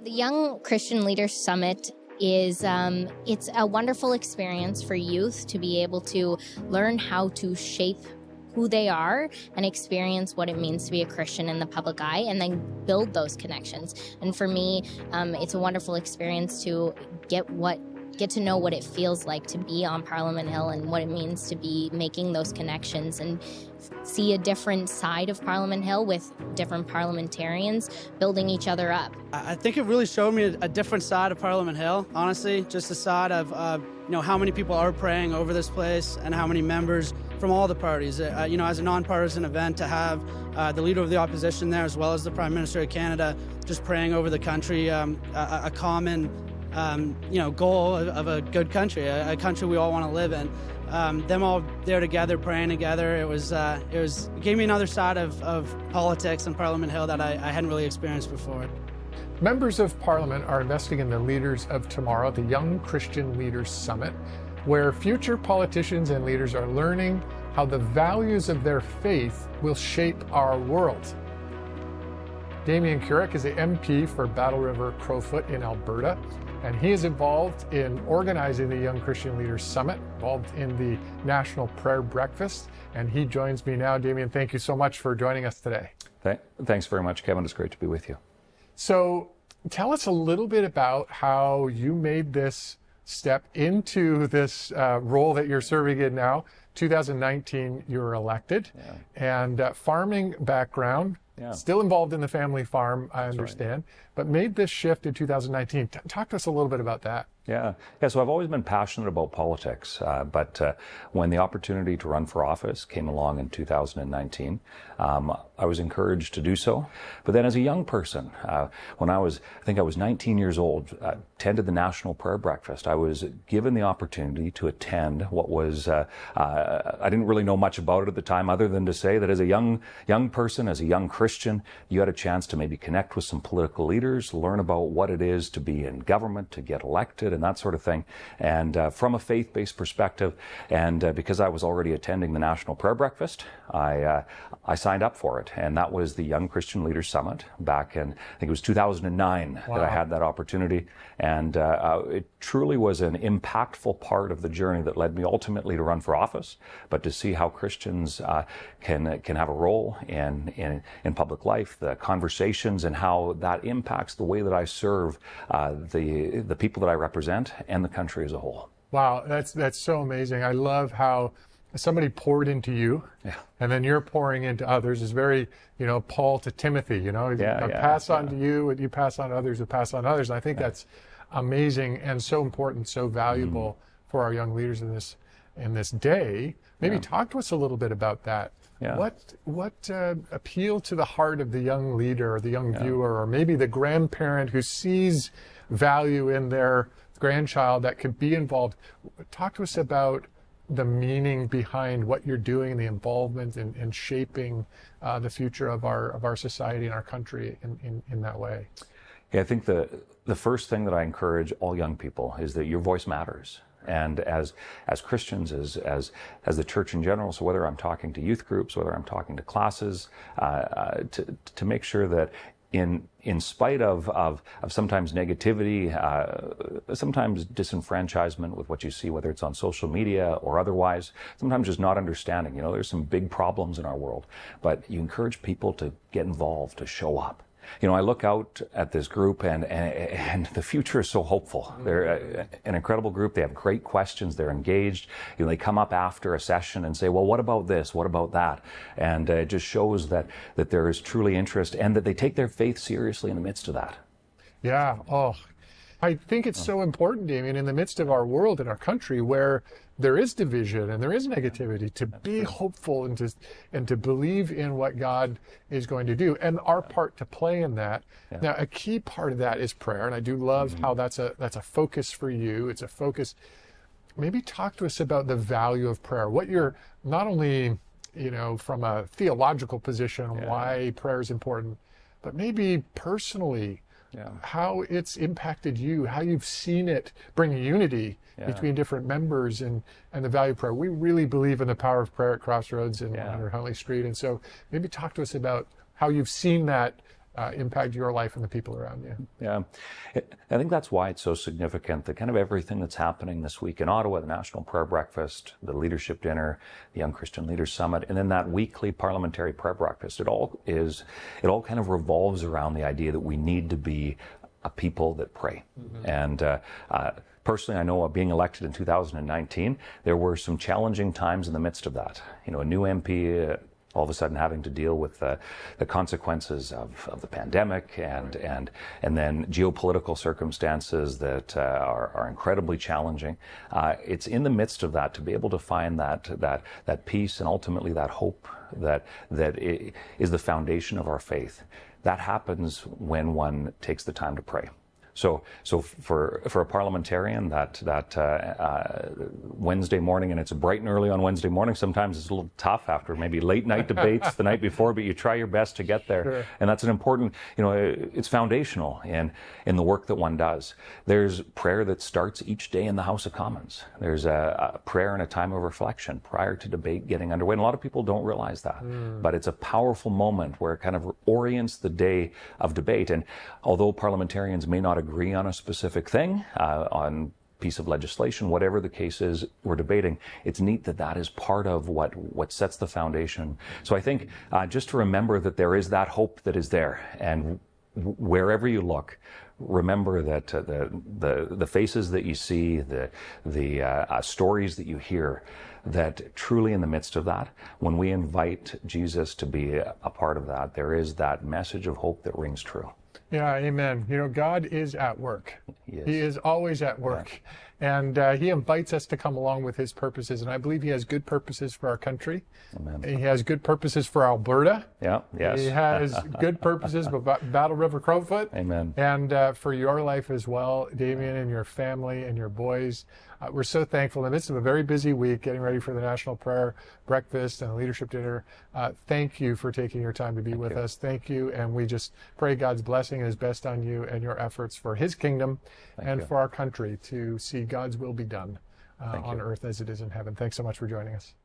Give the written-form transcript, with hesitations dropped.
The Young Christian Leaders Summit is it's a wonderful experience for youth to be able to learn how to shape who they are and experience what it means to be a Christian in the public eye, and then build those connections. And for me, it's a wonderful experience to get to know what it feels like to be on Parliament Hill and what it means to be making those connections and see a different side of Parliament Hill with different parliamentarians building each other up. I think it really showed me a different side of Parliament Hill, honestly, just the side of how many people are praying over this place and how many members from all the parties. As a nonpartisan event, to have the Leader of the Opposition there as well as the Prime Minister of Canada just praying over the country, a common goal of a good country, a country we all want to live in. Them all there together, praying together, it gave me another side of politics and Parliament Hill that I hadn't really experienced before. Members of Parliament are investing in the leaders of tomorrow, the Young Christian Leaders Summit, where future politicians and leaders are learning how the values of their faith will shape our world. Damien Kurek is the MP for Battle River-Crowfoot in Alberta, and he is involved in organizing the Young Christian Leaders Summit, involved in the National Prayer Breakfast, and he joins me now. Damien, thank you so much for joining us today. Thanks very much, Kevin. It's great to be with you. So tell us a little bit about how you made this step into this role that you're serving in now. 2019, you were elected, and farming background. Yeah. Still involved in the family farm, I understand, but made this shift in 2019. Talk to us a little bit about that. Yeah. So I've always been passionate about politics, but when the opportunity to run for office came along in 2019, I was encouraged to do so. But then as a young person, when I think I was 19 years old, attended the National Prayer Breakfast. I was given the opportunity to attend what was, I didn't really know much about it at the time, other than to say that as a young person, as a young Christian, you had a chance to maybe connect with some political leaders, learn about what it is to be in government, to get elected, and that sort of thing. And from a faith-based perspective, and because I was already attending the National Prayer Breakfast, I signed up for it. And that was the Young Christian Leaders Summit back in, I think it was 2009 that I had that opportunity. And it truly was an impactful part of the journey that led me ultimately to run for office, but to see how Christians can have a role in public life, the conversations, and how that impacts the way that I serve the people that I represent and the country as a whole. Wow, that's so amazing. I love how somebody poured into you, and then you're pouring into others. It's very, Paul to Timothy, pass on to you, what you pass on to others, who pass on to others. And I think that's amazing and so important, so valuable for our young leaders in this day. Maybe talk to us a little bit about that. Yeah. What appealed to the heart of the young leader or the young viewer, or maybe the grandparent who sees value in their grandchild that could be involved? Talk to us about the meaning behind what you're doing, the involvement in shaping the future of our society and our country in that way. Yeah, I think the first thing that I encourage all young people is that your voice matters. And as Christians, as the church in general, so whether I'm talking to youth groups, whether I'm talking to classes, to make sure that in spite of sometimes negativity, sometimes disenfranchisement with what you see, whether it's on social media or otherwise, sometimes just not understanding. There's some big problems in our world, but you encourage people to get involved, to show up. I look out at this group and the future is so hopeful. They're an incredible group. They have great questions. They're engaged. They come up after a session and say, well, what about this? What about that? And it just shows that there is truly interest and that they take their faith seriously in the midst of that. Yeah. Oh, I think it's so important, Damien, in the midst of our world and our country where there is division and there is negativity, to be hopeful and to believe in what God is going to do and our part to play in that. Yeah. Now, a key part of that is prayer, and I do love how that's a focus for you. It's a focus. Maybe talk to us about the value of prayer. What you're not only, from a theological position, why prayer is important, but maybe personally, how it's impacted you, how you've seen it bring unity between different members and the value of prayer. We really believe in the power of prayer at Crossroads and under Huntley Street. And so maybe talk to us about how you've seen that impact your life and the people around you. Yeah, I think that's why it's so significant that kind of everything that's happening this week in Ottawa, the National Prayer Breakfast, the Leadership Dinner, the Young Christian Leaders Summit, and then that weekly parliamentary prayer breakfast, it all kind of revolves around the idea that we need to be a people that pray. Mm-hmm. And personally, I know being elected in 2019, there were some challenging times in the midst of that. You know, a new MP, all of a sudden having to deal with the consequences of the pandemic and then geopolitical circumstances that are incredibly challenging. It's in the midst of that to be able to find that peace and ultimately that hope that is the foundation of our faith. That happens when one takes the time to pray. So for a parliamentarian, that Wednesday morning, and it's bright and early on Wednesday morning. Sometimes it's a little tough after maybe late night debates the night before, but you try your best to get there. Sure. And that's an important, it's foundational in the work that one does. There's prayer that starts each day in the House of Commons. There's a prayer and a time of reflection prior to debate getting underway. And a lot of people don't realize that, but it's a powerful moment where it kind of orients the day of debate. And although parliamentarians may not agree on a specific thing, on piece of legislation, whatever the case is we're debating, it's neat that is part of what sets the foundation. So I think just to remember that there is that hope that is there, and wherever you look, remember that the faces that you see, the stories that you hear, that truly in the midst of that, when we invite Jesus to be a part of that, there is that message of hope that rings true. Yeah, amen. God is at work. He is always at work. Yeah. And he invites us to come along with his purposes. And I believe he has good purposes for our country. Amen. He has good purposes for Alberta. Yeah, yes. He has good purposes for Battle River-Crowfoot. Amen. And for your life as well, Damien, and your family and your boys. We're so thankful in the midst of a very busy week, getting ready for the National Prayer Breakfast and the Leadership Dinner. Thank you for taking your time to be with us. Thank you. And we just pray God's blessing and his best on you and your efforts for his kingdom and for our country to see God's will be done on earth as it is in heaven. Thanks so much for joining us.